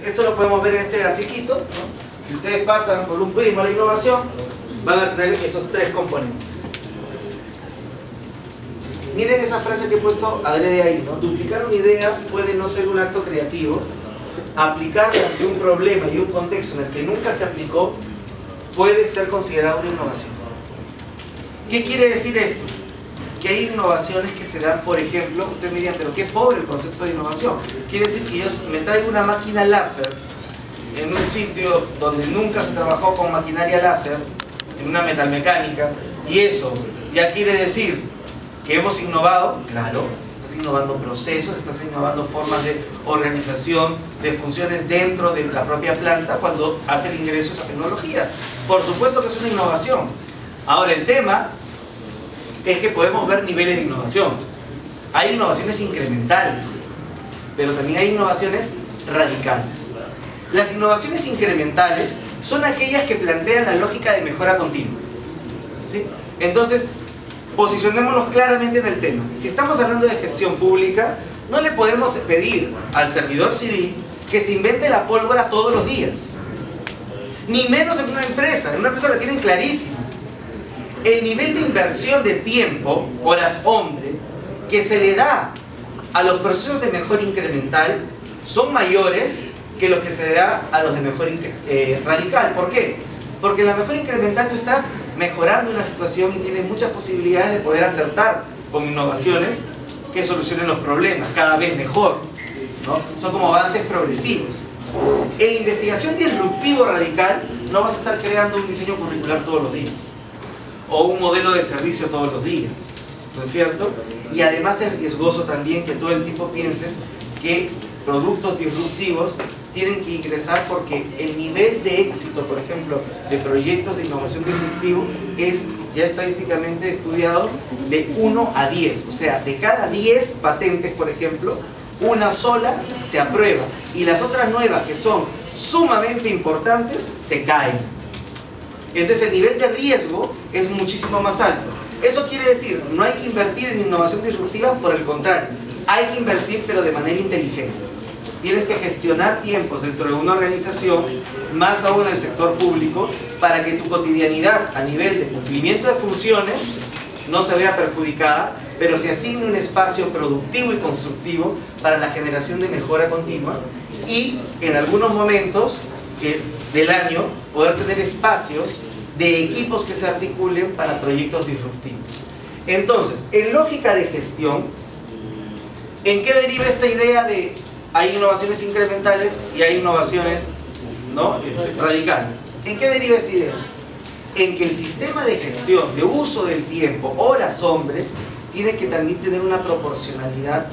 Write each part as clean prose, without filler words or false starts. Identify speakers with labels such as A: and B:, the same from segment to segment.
A: Esto lo podemos ver en este grafiquito, ¿no? Si ustedes pasan por un prisma de innovación, van a tener esos tres componentes. Miren esa frase que he puesto adrede ahí, ¿no? Duplicar una idea puede no ser un acto creativo. Aplicarla ante un problema y un contexto en el que nunca se aplicó puede ser considerado una innovación. ¿Qué quiere decir esto? Que hay innovaciones que se dan, por ejemplo, ustedes me dirán, pero qué pobre el concepto de innovación. Quiere decir que yo me traigo una máquina láser en un sitio donde nunca se trabajó con maquinaria láser, en una metalmecánica, y eso ya quiere decir que hemos innovado. Claro, estás innovando procesos, estás innovando formas de organización, de funciones dentro de la propia planta cuando hace el ingreso a esa tecnología. Por supuesto que es una innovación. Ahora, el tema es que podemos ver niveles de innovación. Hay innovaciones incrementales, pero también hay innovaciones radicales. Las innovaciones incrementales son aquellas que plantean la lógica de mejora continua, ¿sí? Entonces, posicionémonos claramente en el tema. Si estamos hablando de gestión pública, no le podemos pedir al servidor civil que se invente la pólvora todos los días. Ni menos en una empresa. En una empresa la tienen clarísima. El nivel de inversión de tiempo, horas hombre, que se le da a los procesos de mejora incremental son mayores que los que se le da a los de mejora radical. ¿Por qué? Porque en la mejora incremental tú estás mejorando una situación y tienes muchas posibilidades de poder acertar con innovaciones que solucionen los problemas cada vez mejor, ¿no? Son como avances progresivos. En la investigación disruptivo radical no vas a estar creando un diseño curricular todos los días o un modelo de servicio todos los días, ¿no es cierto? Y además es riesgoso también que todo el tiempo pienses que productos disruptivos tienen que ingresar, porque el nivel de éxito, por ejemplo, de proyectos de innovación disruptivo es ya estadísticamente estudiado de 1 a 10. O sea, de cada 10 patentes, por ejemplo, una sola se aprueba y las otras nuevas, que son sumamente importantes, se caen. Entonces el nivel de riesgo es muchísimo más alto. Eso quiere decir, no hay que invertir en innovación disruptiva, por el contrario, hay que invertir, pero de manera inteligente. Tienes que gestionar tiempos dentro de una organización, más aún en el sector público, para que tu cotidianidad a nivel de cumplimiento de funciones no se vea perjudicada, pero se asigne un espacio productivo y constructivo para la generación de mejora continua, y en algunos momentos del año poder tener espacios de equipos que se articulen para proyectos disruptivos. Entonces, en lógica de gestión, ¿en qué deriva esta idea de hay innovaciones incrementales y hay innovaciones, ¿no?, radicales? ¿En qué deriva esa idea? En que el sistema de gestión, de uso del tiempo, horas hombre, tiene que también tener una proporcionalidad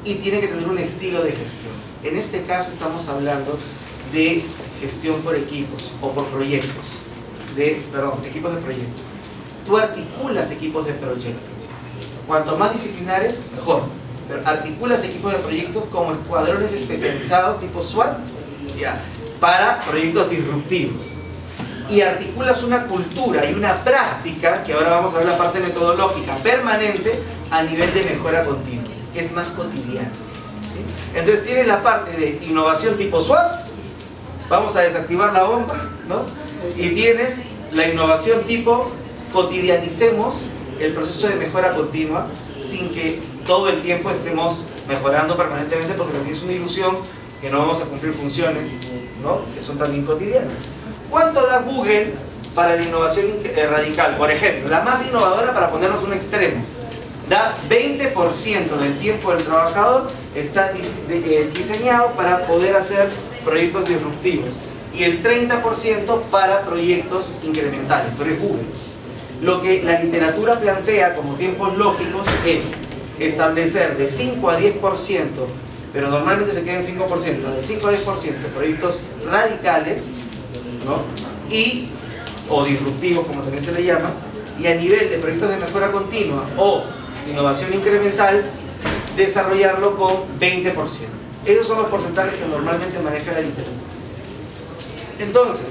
A: y tiene que tener un estilo de gestión. En este caso estamos hablando de gestión por equipos o por proyectos, equipos de proyectos. Tú articulas equipos de proyectos. Cuanto más disciplinares, mejor. Pero articulas equipos de proyectos como escuadrones especializados tipo SWAT, ¿ya?, para proyectos disruptivos. Y articulas una cultura y una práctica, que ahora vamos a ver la parte metodológica permanente, a nivel de mejora continua, que es más cotidiano, ¿sí? Entonces tienes la parte de innovación tipo SWAT, vamos a desactivar la bomba, ¿no? Y tienes la innovación tipo cotidianicemos el proceso de mejora continua, sin que todo el tiempo estemos mejorando permanentemente, porque también es una ilusión que no vamos a cumplir funciones, ¿no?, que son también cotidianas. ¿Cuánto da Google para la innovación radical? Por ejemplo, la más innovadora, para ponernos un extremo, da 20% del tiempo del trabajador está diseñado para poder hacer proyectos disruptivos y el 30% para proyectos incrementales, pero es Google. Lo que la literatura plantea como tiempos lógicos es establecer de 5 a 10%, pero normalmente se queda en 5%, de 5 a 10% de proyectos radicales, ¿no?, o disruptivos, como también se le llama, y a nivel de proyectos de mejora continua o innovación incremental, desarrollarlo con 20%. Esos son los porcentajes que normalmente maneja la literatura. Entonces,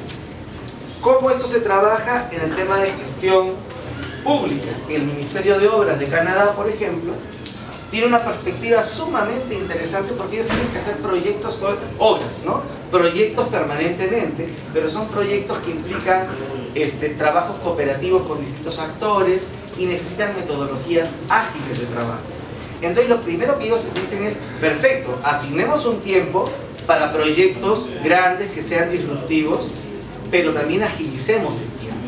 A: ¿cómo esto se trabaja en el tema de gestión pública? El Ministerio de Obras de Canadá, por ejemplo, tiene una perspectiva sumamente interesante, porque ellos tienen que hacer proyectos, obras, ¿no?, proyectos permanentemente, pero son proyectos que implican trabajos cooperativos con distintos actores y necesitan metodologías ágiles de trabajo. Entonces lo primero que ellos dicen es, perfecto, asignemos un tiempo para proyectos grandes que sean disruptivos, pero también agilicemos el tiempo.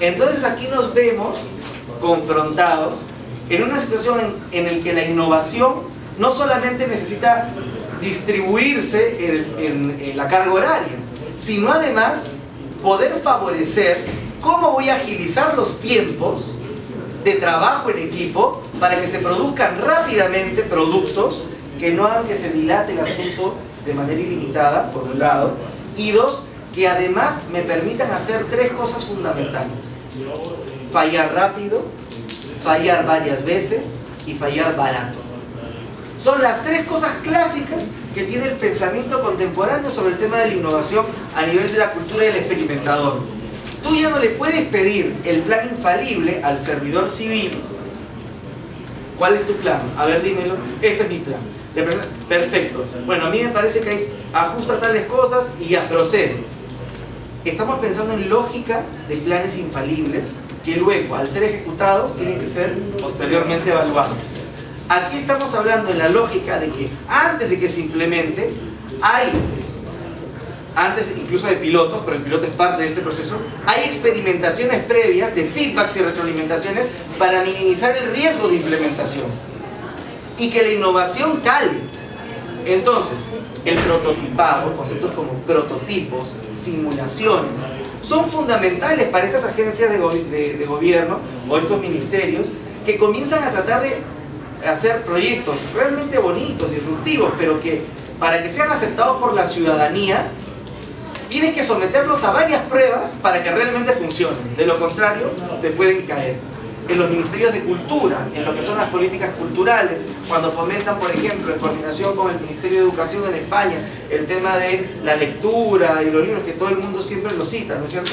A: Entonces aquí nos vemos confrontados en una situación en la que la innovación no solamente necesita distribuirse en la carga horaria, sino además poder favorecer cómo voy a agilizar los tiempos de trabajo en equipo para que se produzcan rápidamente productos que no hagan que se dilate el asunto de manera ilimitada, por un lado, y dos, que además me permitan hacer tres cosas fundamentales: fallar rápido, fallar varias veces y fallar barato. Son las tres cosas clásicas que tiene el pensamiento contemporáneo sobre el tema de la innovación a nivel de la cultura del experimentador. Tú ya no le puedes pedir el plan infalible al servidor civil. ¿Cuál es tu plan? A ver, dímelo. Este es mi plan. Perfecto. Bueno, a mí me parece que hay ajusta tales cosas y ya, procede. Estamos pensando en lógica de planes infalibles que luego, al ser ejecutados, tienen que ser posteriormente evaluados. Aquí estamos hablando en la lógica de que antes de que se implemente, antes incluso de pilotos, pero el piloto es parte de este proceso, hay experimentaciones previas de feedbacks y retroalimentaciones para minimizar el riesgo de implementación y que la innovación cale. Entonces, el prototipado, conceptos como prototipos, simulaciones, son fundamentales para estas agencias de gobierno o estos ministerios que comienzan a tratar de hacer proyectos realmente bonitos, disruptivos, pero que para que sean aceptados por la ciudadanía tienes que someterlos a varias pruebas para que realmente funcionen. De lo contrario, se pueden caer. En los ministerios de cultura, en lo que son las políticas culturales, cuando fomentan, por ejemplo, en coordinación con el Ministerio de Educación en España, el tema de la lectura y los libros, que todo el mundo siempre lo cita, ¿no es cierto?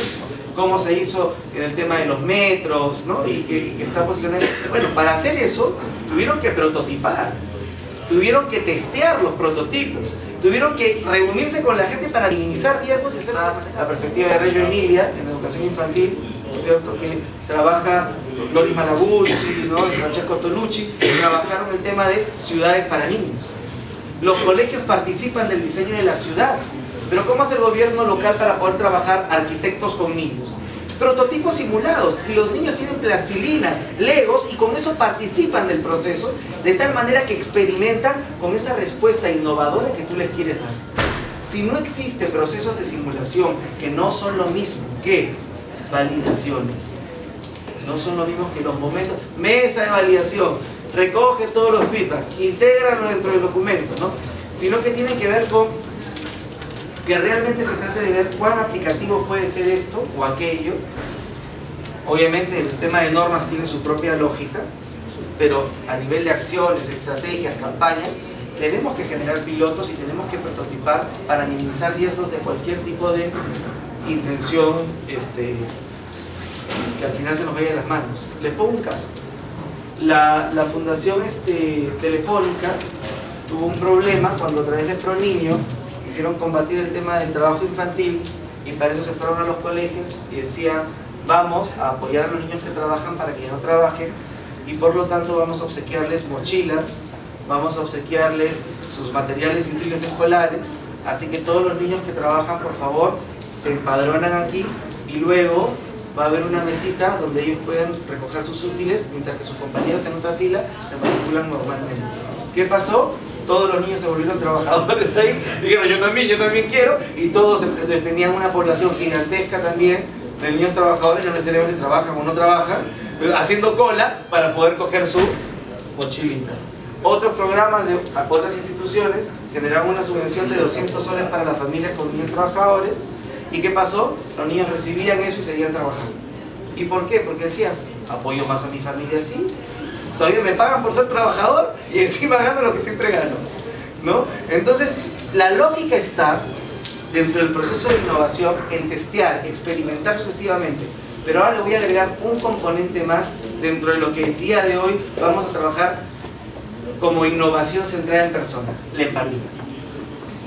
A: Cómo se hizo en el tema de los metros, ¿no? Y que está posicionado. Bueno, para hacer eso, tuvieron que prototipar, tuvieron que testear los prototipos, tuvieron que reunirse con la gente para minimizar riesgos y hacer la perspectiva de Reggio Emilia en educación infantil, ¿no es cierto? Que trabaja Loris Malaguzzi, ¿no? Y Francesco Tolucci, que trabajaron el tema de ciudades para niños. Los colegios participan del diseño de la ciudad, pero ¿cómo hace el gobierno local para poder trabajar arquitectos con niños? Prototipos simulados, y los niños tienen plastilinas, legos, y con eso participan del proceso, de tal manera que experimentan con esa respuesta innovadora que tú les quieres dar. Si no existen procesos de simulación que no son lo mismo que validaciones, no son lo mismo que los momentos, mesa de validación, recoge todos los feedbacks, intégralo dentro del documento, ¿no? Sino que tienen que ver con que realmente se trate de ver cuán aplicativo puede ser esto o aquello. Obviamente el tema de normas tiene su propia lógica, pero a nivel de acciones, estrategias, campañas, tenemos que generar pilotos y tenemos que prototipar para minimizar riesgos de cualquier tipo de intención que al final se nos vaya de las manos. Les pongo un caso. La fundación Telefónica tuvo un problema cuando a través de ProNiño quisieron combatir el tema del trabajo infantil, y para eso se fueron a los colegios y decían: vamos a apoyar a los niños que trabajan para que ya no trabajen, y por lo tanto vamos a obsequiarles mochilas, vamos a obsequiarles sus materiales y útiles escolares, así que todos los niños que trabajan, por favor, se empadronan aquí, y luego va a haber una mesita donde ellos pueden recoger sus útiles mientras que sus compañeros en otra fila se matriculan normalmente. ¿Qué pasó? Todos los niños se volvieron trabajadores ahí, dijeron yo también quiero, y todos tenían una población gigantesca también de niños trabajadores, no necesariamente trabajan o no trabajan, pero haciendo cola para poder coger su mochilita. Otros programas de otras instituciones generaron una subvención de 200 soles para las familias con niños trabajadores. ¿Y qué pasó? Los niños recibían eso y seguían trabajando. ¿Y por qué? Porque decían: apoyo más a mi familia así, todavía me pagan por ser trabajador y encima gano lo que siempre gano, ¿no? Entonces, la lógica está dentro del proceso de innovación en testear, experimentar sucesivamente. Pero ahora le voy a agregar un componente más dentro de lo que el día de hoy vamos a trabajar como innovación centrada en personas: la empatía.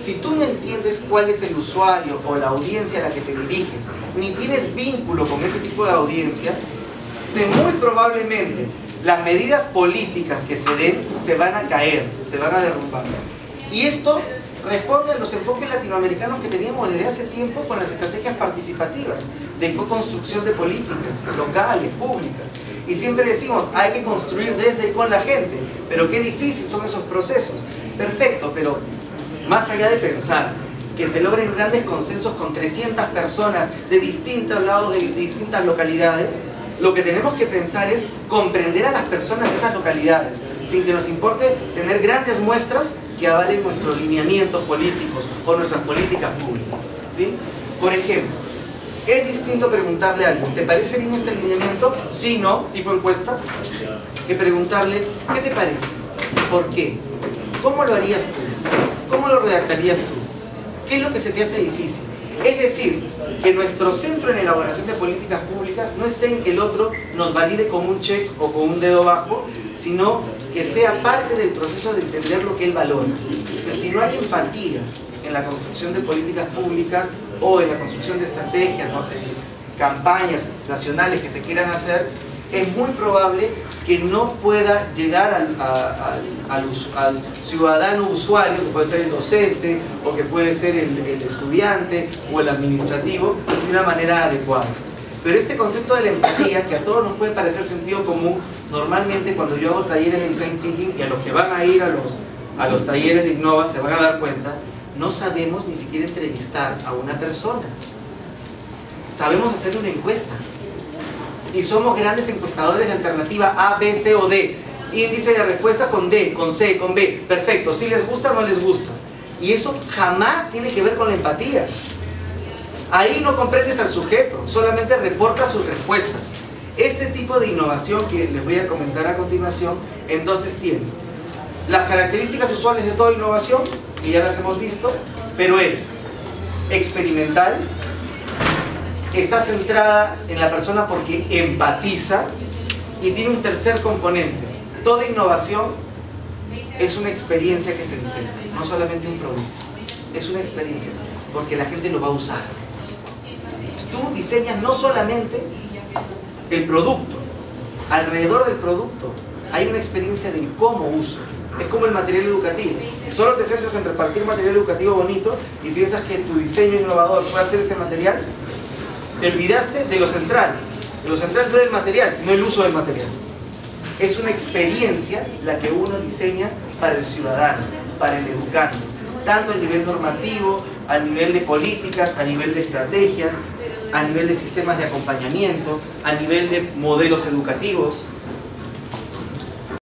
A: Si tú no entiendes cuál es el usuario o la audiencia a la que te diriges, ni tienes vínculo con ese tipo de audiencia, muy probablemente las medidas políticas que se den se van a caer, se van a derrumbar. Y esto responde a los enfoques latinoamericanos que teníamos desde hace tiempo con las estrategias participativas de co-construcción de políticas locales, públicas. Y siempre decimos, hay que construir desde y con la gente, pero qué difícil son esos procesos. Perfecto, pero más allá de pensar que se logren grandes consensos con 300 personas de distintos lados, de distintas localidades, lo que tenemos que pensar es comprender a las personas de esas localidades, sin que nos importe tener grandes muestras que avalen nuestros lineamientos políticos o nuestras políticas públicas, ¿sí? Por ejemplo, es distinto preguntarle a alguien, ¿te parece bien este lineamiento? Sí, no, tipo encuesta, que preguntarle, ¿qué te parece? ¿Por qué? ¿Cómo lo harías tú? ¿Cómo lo redactarías tú? ¿Qué es lo que se te hace difícil? Es decir, que nuestro centro en elaboración de políticas públicas no esté en que el otro nos valide con un check o con un dedo bajo, sino que sea parte del proceso de entender lo que él valora. Pues si no hay empatía en la construcción de políticas públicas o en la construcción de estrategias, ¿no?, campañas nacionales que se quieran hacer, es muy probable que no pueda llegar al ciudadano usuario, que puede ser el docente, o que puede ser el estudiante, o el administrativo, de una manera adecuada. Pero este concepto de la empatía, que a todos nos puede parecer sentido común, normalmente cuando yo hago talleres de Design Thinking, y a los que van a ir a los talleres de Innova se van a dar cuenta, no sabemos ni siquiera entrevistar a una persona. Sabemos hacer una encuesta. Y somos grandes encuestadores de alternativa A, B, C o D. Índice de respuesta con D, con C, con B. Perfecto, si les gusta o no les gusta. Y eso jamás tiene que ver con la empatía. Ahí no comprendes al sujeto, solamente reportas sus respuestas. Este tipo de innovación que les voy a comentar a continuación, entonces tiene las características usuales de toda innovación, que ya las hemos visto, pero es experimental, está centrada en la persona porque empatiza y tiene un tercer componente. Toda innovación es una experiencia que se diseña, no solamente un producto, es una experiencia porque la gente lo va a usar. Tú diseñas no solamente el producto, alrededor del producto hay una experiencia del cómo uso. Es como el material educativo. Si solo te centras en repartir material educativo bonito y piensas que tu diseño innovador puede hacer ese material, te olvidaste de lo central. Lo central no es el material, sino el uso del material. Es una experiencia la que uno diseña para el ciudadano, para el educando, tanto a nivel normativo, a nivel de políticas, a nivel de estrategias, a nivel de sistemas de acompañamiento, a nivel de modelos educativos.